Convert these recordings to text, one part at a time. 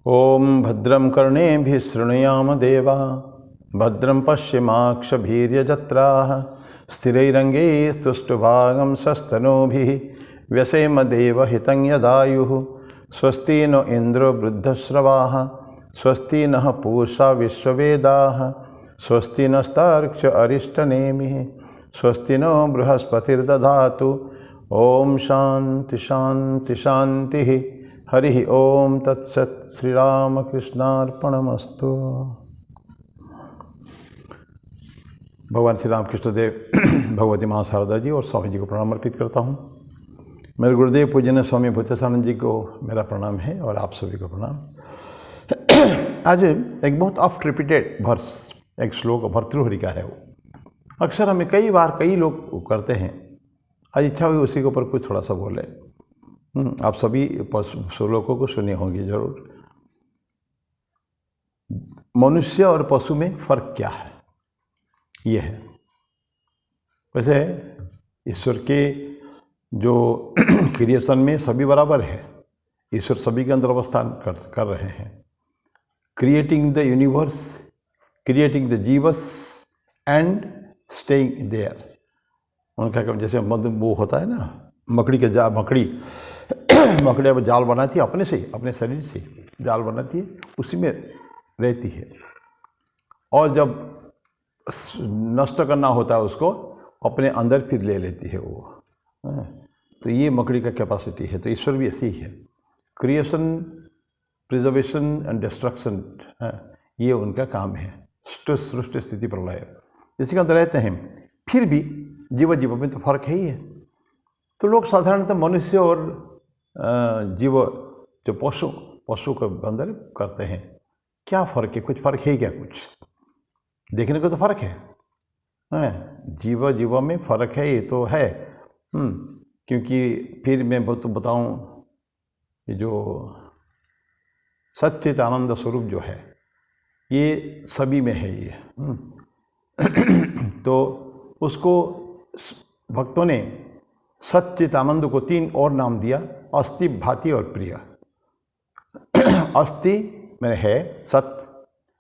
ओम भद्रं कर्णेभिः शृणुयाम देवा भद्रं पश्येमाक्षभिर्यजत्राः स्थिरैरङ्गैस्तुष्टुभागं सस्तनूभिः व्यसेम देवहितं यदायुः स्वस्ति नो इन्द्रो वृद्धश्रवाः स्वस्ति नः पूषा विश्ववेदाः स्वस्ति नस्तार्क्ष्य अरिष्टनेमिः स्वस्ति नो बृहस्पतिर्दधातु ओम शांति शांति शांति हरि ओम तत्सत श्री राम कृष्णार्पणमस्तु। भगवान श्री राम कृष्ण देव भगवती माँ शारदा जी और स्वामी जी को प्रणाम अर्पित करता हूँ। मेरे गुरुदेव पूजनीय स्वामी भूतेशानंद जी को मेरा प्रणाम है और आप सभी को प्रणाम। आज एक बहुत ऑफ्ट रिपीटेड वर्स, एक श्लोक भर्तृहरि का है। वो अक्सर हमें कई बार कई लोग करते हैं। आज इच्छा हुई उसी के ऊपर कुछ थोड़ा सा बोले। आप सभी श्लोकों को सुने होंगे जरूर। मनुष्य और पशु में फर्क क्या है, ये है। वैसे ईश्वर के जो क्रिएशन में सभी बराबर है। ईश्वर सभी के अंदर अवस्थान कर रहे हैं। Creating the universe, creating the जीवस एंड स्टेइंग देयर। उनका जैसे मधु वो होता है ना, मकड़ी के जाल, मकड़ी अब जाल बनाती है अपने से, अपने शरीर से जाल बनाती है, उसी में रहती है। और जब नष्ट करना होता है उसको अपने अंदर फिर ले लेती है वो। तो ये मकड़ी का कैपेसिटी है। तो ईश्वर भी ऐसी ही है। क्रिएशन, प्रिजर्वेशन एंड डिस्ट्रक्शन, ये उनका काम है। सृष्टि स्थिति प्रलय इसी के अंदर रहते हैं। फिर भी जीव में तो फर्क है ही है। तो लोग साधारणतः मनुष्य और जीव जो पशु के अंदर करते हैं, क्या फ़र्क है? कुछ फ़र्क है क्या? कुछ देखने को तो फ़र्क है। जीव में फ़र्क है, ये तो है। क्योंकि फिर मैं बताऊं, ये जो सच्चित आनंद स्वरूप जो है ये सभी में है ये। तो उसको भक्तों ने सच्चित आनंद को 3 और नाम दिया, अस्थि, भाति और प्रिय। अस्थि में है सत्य,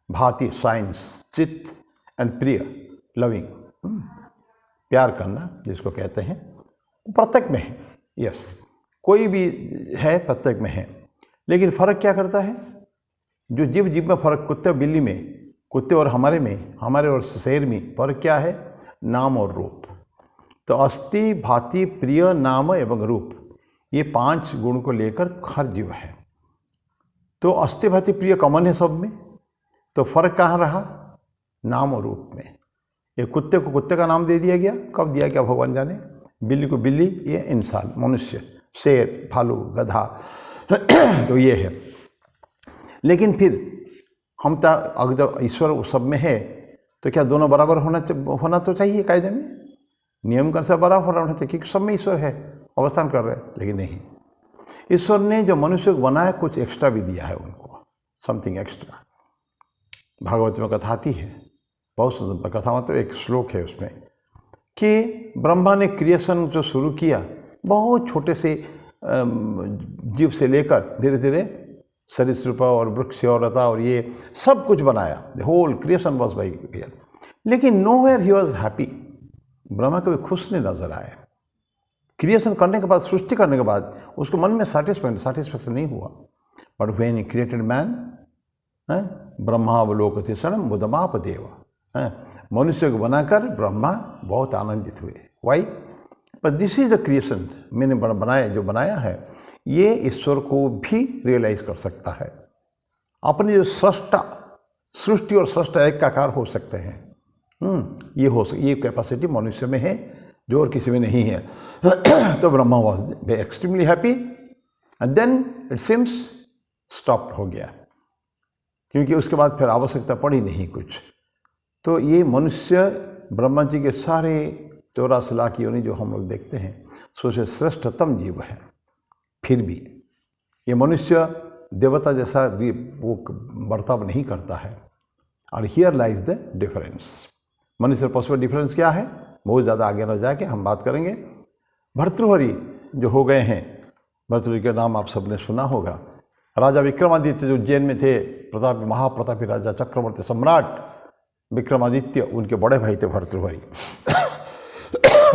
भाति साइंस, चित्त एंड प्रिय लविंग, प्यार करना जिसको कहते हैं, प्रत्येक में है। यस, कोई भी है प्रत्येक में है। लेकिन फ़र्क क्या करता है? जो जीव में फ़र्क, कुत्ते और बिल्ली में, कुत्ते और हमारे में, हमारे और शेर में फ़र्क क्या है? नाम और रूप। तो अस्थि, भाति, प्रिय, नाम एवं रूप, ये 5 गुण को लेकर हर जीव है। तो अस्थि, भाति, प्रिय कॉमन है सब में। तो फर्क कहाँ रहा? नाम और रूप में। ये कुत्ते को कुत्ते का नाम दे दिया गया, कब दिया गया भगवान जाने। बिल्ली को बिल्ली, ये इंसान, मनुष्य, शेर, भालू, गधा, तो ये है। लेकिन फिर हम तो अगर ईश्वर सब में है तो क्या दोनों बराबर होना तो चाहिए कायदे में, नियम कर से बराबर होना चाहिए, क्योंकि सब में ईश्वर है, अवस्थान कर रहे हैं। लेकिन नहीं, ईश्वर ने जो मनुष्य को बनाया कुछ एक्स्ट्रा भी दिया है उनको, समथिंग एक्स्ट्रा। भागवत में कथा आती है, बहुत सुंदर कथा, मतलब एक श्लोक है उसमें कि ब्रह्मा ने क्रिएशन जो शुरू किया, बहुत छोटे से जीव से लेकर धीरे धीरे सरीसृप और वृक्ष और लता और ये सब कुछ बनाया। The whole creation was by here. लेकिन nowhere he was happy. Brahma कभी खुश नहीं नजर आए। क्रिएशन करने के बाद, सृष्टि करने के बाद उसको मन में सेटिस्फैक्शन नहीं हुआ। But when he created man, ब्रह्मावलोकति क्षणम मुदमाप देव, मनुष्य को बनाकर ब्रह्मा बहुत आनंदित हुए। वाई? पर दिस इज द क्रिएशन, मैंने बनाया, जो बनाया है ये ईश्वर को भी रियलाइज कर सकता है। अपने जो सृष्टा, सृष्टि और सृष्टा एक आकार हो सकते हैं। ये कैपेसिटी मनुष्य में है जो और किसी में नहीं है। तो Brahma was extremely happy and then it seems stopped हो गया, क्योंकि उसके बाद फिर आवश्यकता पड़ी नहीं कुछ। तो ये मनुष्य ब्रह्मा जी के सारे 84 लाख योनि जो हम लोग देखते हैं, सोचे श्रेष्ठतम जीव है। फिर भी ये मनुष्य देवता जैसा वो बर्ताव नहीं करता है। और हियर लाइज द डिफरेंस। मनुष्य और पशु डिफरेंस क्या है? बहुत ज़्यादा आगे न जाके हम बात करेंगे। भर्तृहरि जो हो गए हैं, भर्तृहरि का नाम आप सबने सुना होगा। राजा विक्रमादित्य जो उज्जैन में थे, प्रतापी महाप्रतापी राजा चक्रवर्ती सम्राट विक्रमादित्य, उनके बड़े भाई थे भर्तृहरि।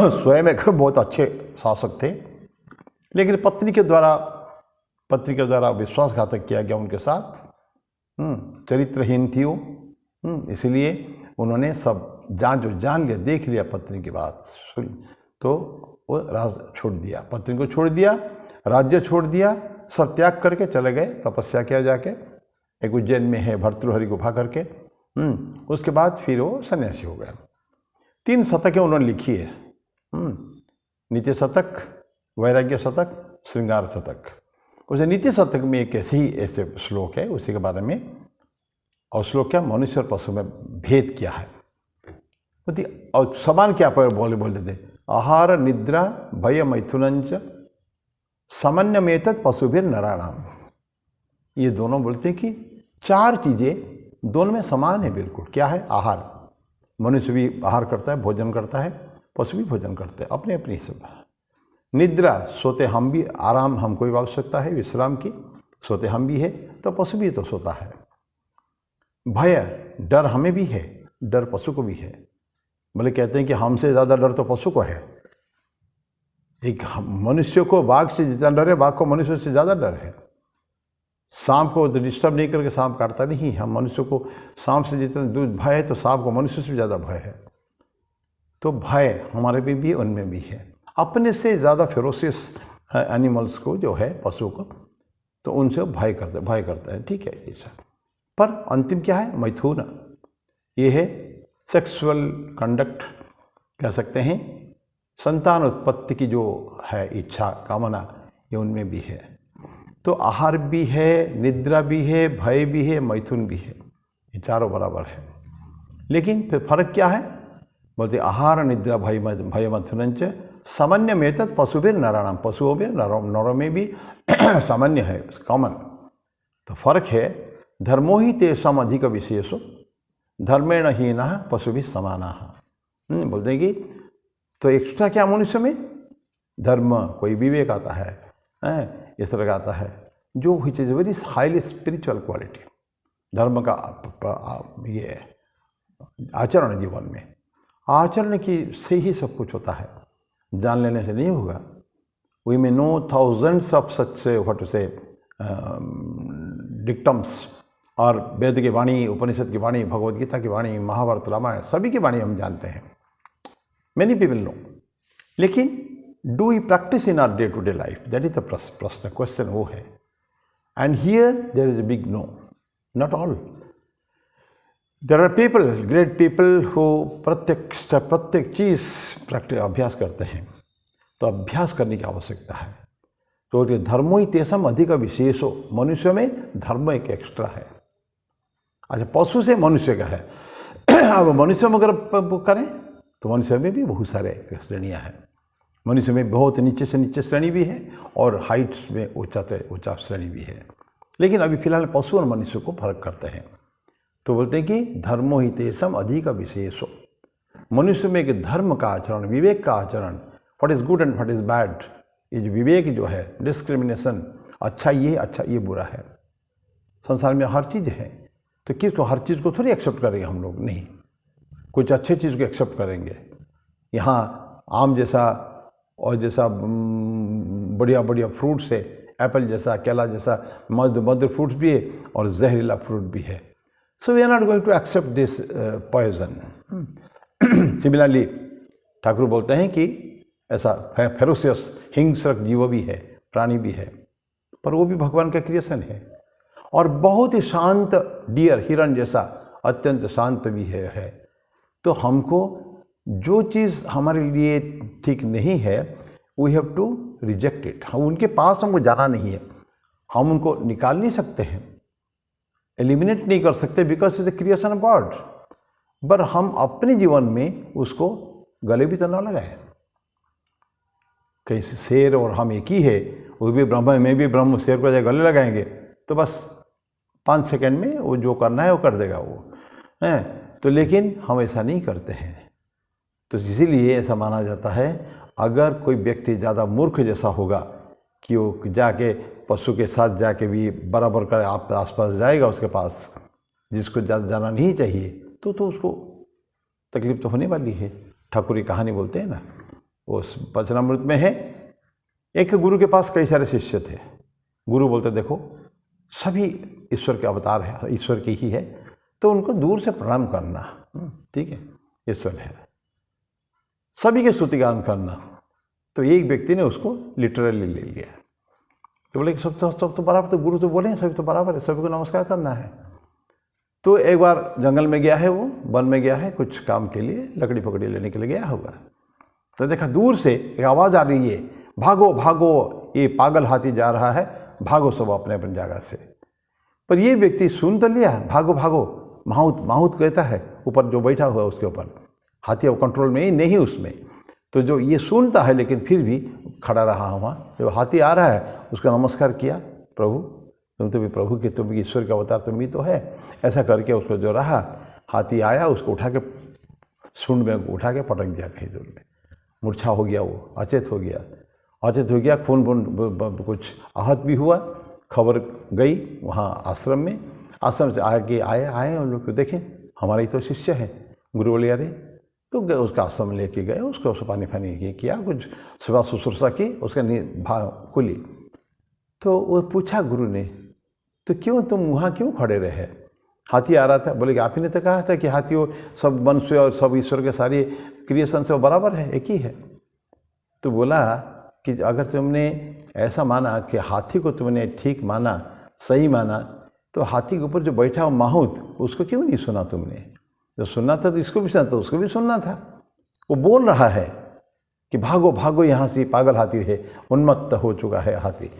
स्वयं एक बहुत अच्छे शासक थे, लेकिन पत्नी के द्वारा विश्वासघातक किया गया उनके साथ। चरित्रहीन थी वो, इसलिए उन्होंने सब जान लिया, देख लिया पत्नी की बात सुन, तो वो राज छोड़ दिया, पत्नी को छोड़ दिया, राज्य छोड़ दिया, सब त्याग करके चले गए तपस्या किया जाके, एक उज्जैन में है भर्तृहरि गुफा करके। उसके बाद फिर वो सन्यासी हो गया। 3 शतकें उन्होंने लिखी है, नीति शतक, वैराग्य शतक, श्रृंगार शतक। उसे नीति शतक में एक ऐसे श्लोक है, उसी के बारे में। और श्लोक क्या, मनुष्य और पशु में भेद क्या है, और समान क्या बोल देते, आहार निद्रा भय मैथुनंच सामान्यमेतत् पशुभिर नराणाम। ये दोनों बोलते हैं कि 4 चीज़ें दोनों में समान है बिल्कुल। क्या है, आहार, मनुष्य भी आहार करता है, भोजन करता है, पशु भी भोजन करते हैं, अपने अपनी सब। निद्रा, सोते हम भी, आराम हमको भी आवश्यकता है विश्राम की, सोते हम भी है, तो पशु भी तो सोता है। भय, डर हमें भी है, डर पशु को भी है। बोले कहते हैं कि हमसे ज़्यादा डर तो पशु को है। एक मनुष्य को बाघ से जितना डर है, बाघ को मनुष्य से ज़्यादा डर है। सांप को डिस्टर्ब नहीं करके सांप काटता नहीं, हम मनुष्य को सांप से जितना दूर भय है, तो सांप को मनुष्य से भी ज़्यादा भय है। तो भय हमारे में भी, उनमें भी है। अपने से ज़्यादा फेरोसियस एनिमल्स को जो है, पशु को, तो उनसे भय करता है, ठीक है ऐसा। पर अंतिम क्या है, मैथुन, ये है सेक्सुअल कंडक्ट कह सकते हैं, संतान उत्पत्ति की जो है इच्छा, कामना, ये उनमें भी है। तो आहार भी है, निद्रा भी है, भय भी है, मैथुन भी है, ये चारों बराबर है। लेकिन फिर फर्क क्या है, बोलते आहार निद्रा भय मैथुनंच सामान्यमेतत् पशुभिर नराणाम, पशुओं में नरों में भी सामान्य है, कॉमन। तो फर्क है, धर्मो ही तेषाम अधिक विशेषो धर्मेण हीनः पशुभिः समानः। बोलते हैं कि तो एक्स्ट्रा क्या मनुष्य में, धर्म, कोई विवेक आता है, इस तरह का आता है, जो which is very highly spiritual quality. धर्म का ये आचरण, जीवन में आचरण की से ही सब कुछ होता है, जान लेने से नहीं होगा। We may know thousands of such what to say dictums, और वेद की वाणी, उपनिषद की वाणी, भगवद गीता की वाणी, महाभारत, रामायण, सभी की वाणी हम जानते हैं, मैनी पीपल नो। लेकिन do we practice in our day to day life, that is the प्रश्न, क्वेश्चन वो है। And here there is a big no, not all. There are people, great people who प्रत्येक चीज़ practice, अभ्यास करते हैं। तो अभ्यास करने की आवश्यकता है। तो धर्मो ही तेषाम अधिक विशेषो, मनुष्य में धर्म एक एक्स्ट्रा है। अच्छा, पशु से मनुष्य का है। अब मनुष्य में अगर करें तो मनुष्य में भी बहुत सारे श्रेणियाँ हैं। मनुष्य में बहुत नीचे से नीचे श्रेणी भी है, और हाइट्स में ऊंचा से ऊंचा श्रेणी भी है। लेकिन अभी फिलहाल पशु और मनुष्य को फर्क करते हैं। तो बोलते हैं कि धर्मो ही तेषाम अधिक विशेषो, मनुष्य में एक धर्म का आचरण, विवेक का आचरण, what is good and what is bad, ये जो विवेक जो है, डिस्क्रिमिनेशन, अच्छा ये अच्छा ये बुरा है। संसार में हर चीज़ है, तो किसको, हर चीज़ को थोड़ी एक्सेप्ट करेंगे हम लोग, नहीं, कुछ अच्छे चीज़ को एक्सेप्ट करेंगे। यहाँ आम जैसा और जैसा बढ़िया बढ़िया फ्रूट्स है, एप्पल जैसा, केला जैसा मधुर फ्रूट्स भी है, और जहरीला फ्रूट भी है। So we are not going to accept this poison. Similarly Thakur बोलते हैं कि ऐसा फेरोसियस हिंसक जीव भी है, प्राणी भी है, पर वो भी भगवान का क्रिएशन है। और बहुत ही शांत डियर, हिरण जैसा अत्यंत शांत भी है। तो हमको जो चीज़ हमारे लिए ठीक नहीं है, we have to reject it. हम उनके पास हमको जाना नहीं है, हम उनको निकाल नहीं सकते हैं, एलिमिनेट नहीं कर सकते, because is the creation of God. पर हम अपने जीवन में उसको गले भी तो न लगाए। कहीं शेर और हम एक ही है, वो भी ब्रह्म है, मैं भी ब्रह्म, शेर को गले लगाएंगे तो बस 5 सेकंड में वो जो करना है वो कर देगा वो है। तो लेकिन हम ऐसा नहीं करते हैं। तो इसीलिए ऐसा माना जाता है, अगर कोई व्यक्ति ज़्यादा मूर्ख जैसा होगा कि वो जाके पशु के साथ जाके भी बराबर कर आप आसपास जाएगा उसके पास, जिसको जाना नहीं चाहिए, तो उसको तकलीफ तो होने वाली है। ठाकुर की कहानी बोलते हैं ना, उस वचनामृत में है, एक गुरु के पास कई सारे शिष्य थे। गुरु बोलते देखो सभी ईश्वर के अवतार है, ईश्वर के ही है, तो उनको दूर से प्रणाम करना, ठीक है, ईश्वर है, सभी के स्तुतिगान करना। तो एक व्यक्ति ने उसको लिटरली ले लिया, तो बोले कि सब तो बराबर, तो गुरु तो बोले सभी तो बराबर है, सभी को नमस्कार करना है। तो एक बार जंगल में गया है, वो वन में गया है कुछ काम के लिए, लकड़ी पकड़ी लेने के लिए गया होगा, तो देखा दूर से एक आवाज़ आ रही है, भागो भागो, ये पागल हाथी जा रहा है, भागो सब अपने अपनी जगह से। पर ये व्यक्ति सुन तो लिया, भागो भागो, माहुत कहता है ऊपर जो बैठा हुआ है उसके ऊपर, हाथी अब कंट्रोल में ही नहीं उसमें, तो जो ये सुनता है लेकिन फिर भी खड़ा रहा वहाँ। जब हाथी आ रहा है उसका नमस्कार किया, प्रभु तुम तो भी प्रभु के, तुम भी ईश्वर का अवतार, तुम भी तो है, ऐसा करके उसको जो रहा, हाथी आया उसको उठा के सूंड में उठा के पटक दिया कहीं दूर में, मूर्छा हो गया, वो अचेत हो गया, खून कुछ आहत भी हुआ। खबर गई वहाँ आश्रम में, आश्रम से आगे आए उन लोग को देखें हमारे ही तो शिष्य हैं। गुरु बोले अरे, तो गए उसका आश्रम लेके गए, उसको पानी किया, कुछ सेवा शुश्रूषा की, उसका खुली। तो वो पूछा गुरु ने, तो क्यों तुम वहाँ क्यों खड़े रहे? हाथी आ रहा था। बोले कि आप ही ने तो कहा था कि हाथी वो सब मनुष्य और सब ईश्वर के सारी क्रिएशन से बराबर है, एक ही है। तो बोला कि अगर तुमने ऐसा माना कि हाथी को तुमने ठीक माना, सही माना, तो हाथी के ऊपर जो बैठा हो माहुत, उसको क्यों नहीं सुना तुमने? जो सुनना था तो इसको भी सुनना था, उसको भी सुनना था। वो बोल रहा है कि भागो भागो यहाँ से, पागल हाथी है, उन्मत्त हो चुका है हाथी,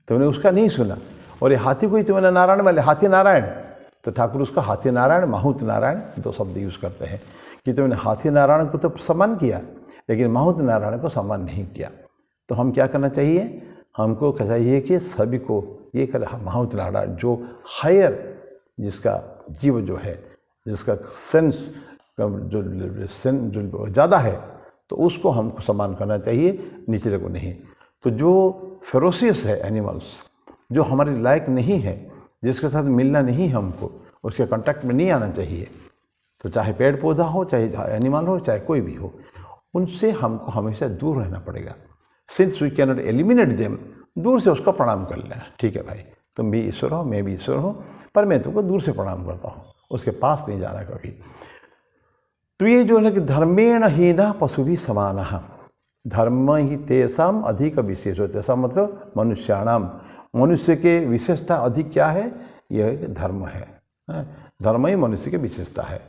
तुमने उसका नहीं सुना। और ये हाथी को ही तुमने नारायण वाले, हाथी नारायण, तो ठाकुर उसका हाथी नारायण, माहुत नारायण दो शब्द यूज़ करते हैं कि तुमने हाथी नारायण को तो सम्मान किया लेकिन माहुत नारायण को सम्मान नहीं किया। तो हम क्या करना चाहिए? हमको चाहिए कि सभी को ये कर, माहुत नारायण जो हायर, जिसका जीव जो है, जिसका सेंस जो ज़्यादा है, तो उसको हमको सम्मान करना चाहिए, निचले को नहीं। तो जो फेरोसियस है एनिमल्स, जो हमारे लायक नहीं है, जिसके साथ मिलना नहीं है हमको, उसके कांटेक्ट में नहीं आना चाहिए। तो चाहे पेड़ पौधा हो, चाहे एनिमल हो, चाहे कोई भी हो, उनसे हमको हमेशा दूर रहना पड़ेगा। Since we can not eliminate them, दूर से उसको प्रणाम कर लेना, ठीक है भाई तुम भी ईश्वर हो, मैं भी ईश्वर हूँ, पर मैं तुमको दूर से प्रणाम करता हूँ, उसके पास नहीं जाना कभी। तो ये जो है कि धर्मेण हीना पशु भी समान, धर्म ही तेसाम अधिक विशेष होते, ऐसा मतलब मनुष्याणाम, मनुष्य के विशेषता अधिक क्या है? यह धर्म है, धर्म ही मनुष्य की विशेषता है।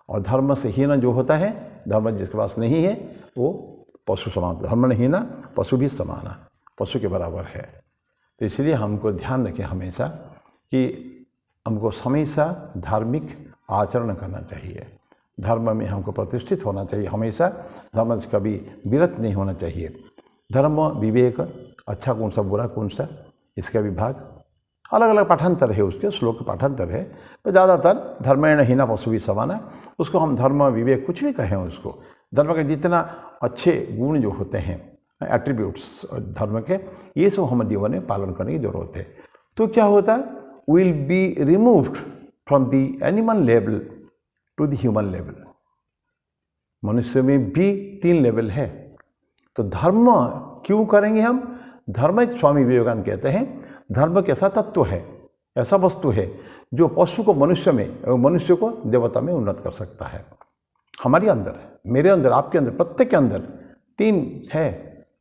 और धर्म से हीन जो होता है, धर्म जिसके पास नहीं है, वो पशु समान, धर्म नहीं हीना पशु भी समान, पशु के बराबर है। तो इसलिए हमको ध्यान रखें हमेशा कि हमको हमेशा धार्मिक आचरण करना चाहिए, धर्म में हमको प्रतिष्ठित होना चाहिए, हमेशा धर्म से कभी विरत नहीं होना चाहिए। धर्म विवेक, अच्छा कौन सा बुरा कौन सा, इसका विभाग अलग अलग पाठांतर है, उसके श्लोक पाठांतर है, पर ज़्यादातर धर्मेण हीना पशु भी समान, उसको हम धर्म विवेक कुछ भी कहें उसको, धर्म के जितना अच्छे गुण जो होते हैं, एट्रीब्यूट्स धर्म के, ये सब हमारे जीवन में पालन करने की जरूरत है। तो क्या होता है? Will be removed from the animal level to the human level. मनुष्य में भी 3 लेवल है। तो धर्म क्यों करेंगे हम? धर्म एक स्वामी विवेकानंद कहते हैं, धर्म एक ऐसा तत्व है, ऐसा वस्तु है जो पशु को मनुष्य में एवं मनुष्य को देवता में उन्नत कर सकता है। हमारे अंदर, मेरे अंदर, आपके अंदर, प्रत्येक के अंदर 3 है।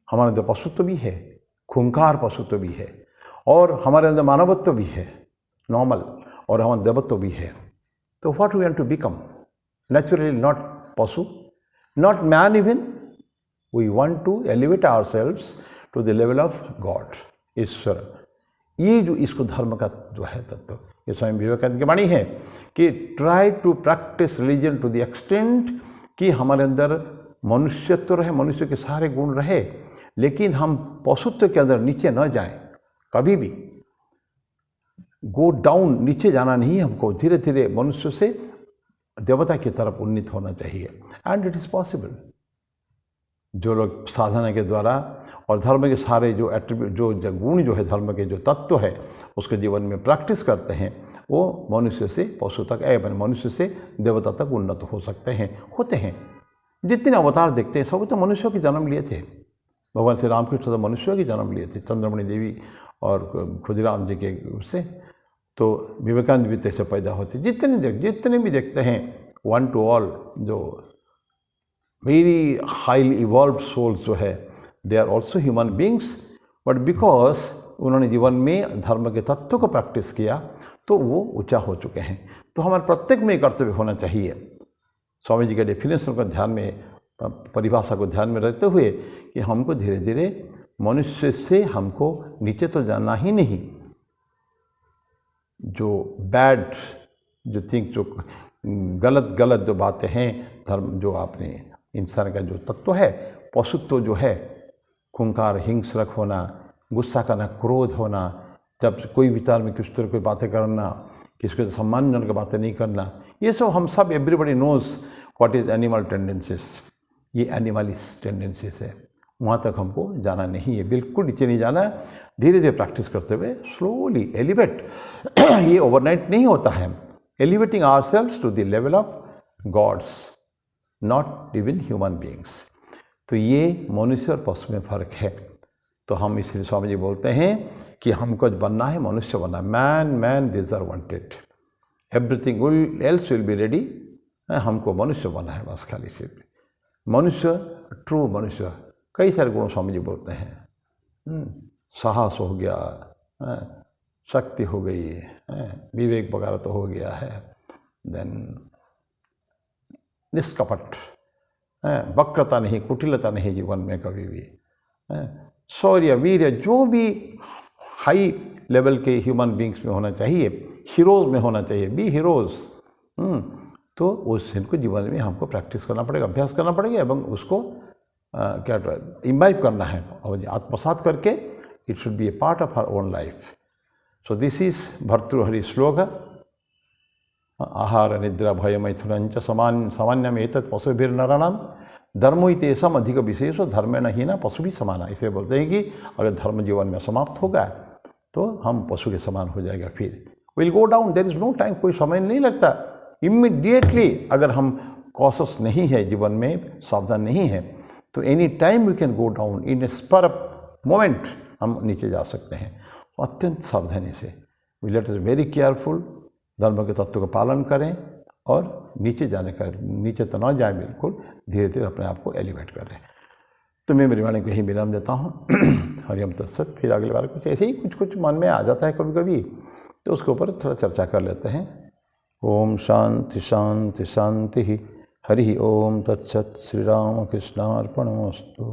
हमारे अंदर पशुत्व भी है, खूंखार पशुत्व भी है, और हमारे अंदर मानवत्व भी है, नॉर्मल, और हमारे देवत्व भी है। तो what we want to become? Naturally not पशु, not man even, we want to elevate ourselves to the level of God, ईश्वर। ये जो इसको धर्म का जो है तत्व, ये स्वामी विवेकानंद की वाणी है कि try to practice religion to the extent कि हमारे अंदर मनुष्यत्व रहे, मनुष्य के सारे गुण रहे, लेकिन हम पशुत्व के अंदर नीचे न जाएं, कभी भी गो डाउन, नीचे जाना नहीं, हमको धीरे धीरे मनुष्य से देवता की तरफ उन्नीत होना चाहिए। And it is possible. जो लोग साधना के द्वारा और धर्म के सारे जो एट्रीब्यूट जो गुण जो है, धर्म के जो तत्व है उसके जीवन में प्रैक्टिस करते हैं, वो मनुष्य से पशु तक मनुष्य से देवता तक उन्नत हो सकते हैं, होते हैं। जितने अवतार देखते हैं सब तो मनुष्यों के जन्म लिए थे। भगवान श्री रामकृष्ण तो मनुष्यों के जन्म लिए थे, चंद्रमणि देवी और खुदीराम जी के उससे, तो विवेकानंद भी तैसे पैदा होते। जितने भी देखते हैं, वन टू ऑल, जो वेरी हाईली इवॉल्व्ड सोल्स जो है, they are also human beings, but because उन्होंने जीवन में धर्म के तत्व को प्रैक्टिस किया तो वो ऊंचा हो चुके हैं। तो हमारे प्रत्येक में कर्तव्य होना चाहिए। स्वामी जी के डेफिनेशन को ध्यान में, परिभाषा को ध्यान में रखते हुए कि हमको धीरे धीरे मनुष्य से हमको नीचे तो जाना ही नहीं, जो बैड जो थिंक जो गलत जो बातें हैं, धर्म जो आपने इंसान का जो तत्व है, पशुत्व जो है, खूंखार हिंसक होना, गुस्सा करना, क्रोध होना, जब कोई विचार में किस तरह की बातें करना, किसके सम्मानजनक बातें नहीं करना, ये सब हम सब everybody knows what is animal tendencies. ये एनिमलिस्ट टेंडेंसीज है, वहाँ तक हमको जाना नहीं है, बिल्कुल नीचे नहीं जाना है। धीरे धीरे प्रैक्टिस करते हुए स्लोली एलिवेट ये ओवरनाइट नहीं होता है। Elevating ourselves to the level of gods, not even human beings. तो ये मनुष्य और पशु में फर्क है। तो हम इसलिए स्वामी जी बोलते हैं कि हमको बनना है, मनुष्य बनना है। Man this are wanted, everything else will be ready. हमको मनुष्य बनना है बस, खाली सिर्फ मनुष्य, ट्रू मनुष्य। कई सारे गुण स्वामी जी बोलते हैं, साहस हो गया, शक्ति हो गई, विवेक वगैरह तो हो गया है, देन निष्कपट, वक्रता नहीं, कुटिलता नहीं जीवन में कभी भी, शौर्य, वीर्य, जो भी हाई लेवल के ह्यूमन बींग्स में होना चाहिए, हीरोज़ में होना चाहिए, बी हीरोज़। तो उस इनको जीवन में हमको प्रैक्टिस करना पड़ेगा, अभ्यास करना पड़ेगा, एवं उसको क्या इम्बाइब करना है और आत्मसात करके it should be a part of our own life. So this is Bhartrihari shloka. आहार निद्रा भय मैथुनंच सामान्यम एतत् पशुभिर्नराणां धर्मो तेषाम् अधिक विशेषो धर्मेण हीना पशु भी समाना। इसे बोलते हैं कि अगर धर्म जीवन में समाप्त होगा तो हम पशु के समान हो जाएगा, फिर will go down, there is no time, कोई समय नहीं लगता। इमीडिएटली अगर हम कॉशस नहीं है, जीवन में सावधान नहीं है, तो any time we can go down, in a spur of moment हम नीचे जा सकते हैं। अत्यंत सावधानी से, we let is very careful, धर्म के तत्व का पालन करें और नीचे जाने का, नीचे तो ना जाए, बिल्कुल धीरे धीरे अपने आप को एलिवेट करें। तो मैं मेरी वाणी को यही विराम देता हूँ। हरिओम तत्सत। फिर अगली बार कुछ ऐसे ही कुछ मन में आ जाता है कभी कभी, तो उसके ऊपर थोड़ा चर्चा कर लेते हैं। ओम शांति शांति शांति। हरि ओम तत्सत। श्री राम कृष्णार्पणमस्तु।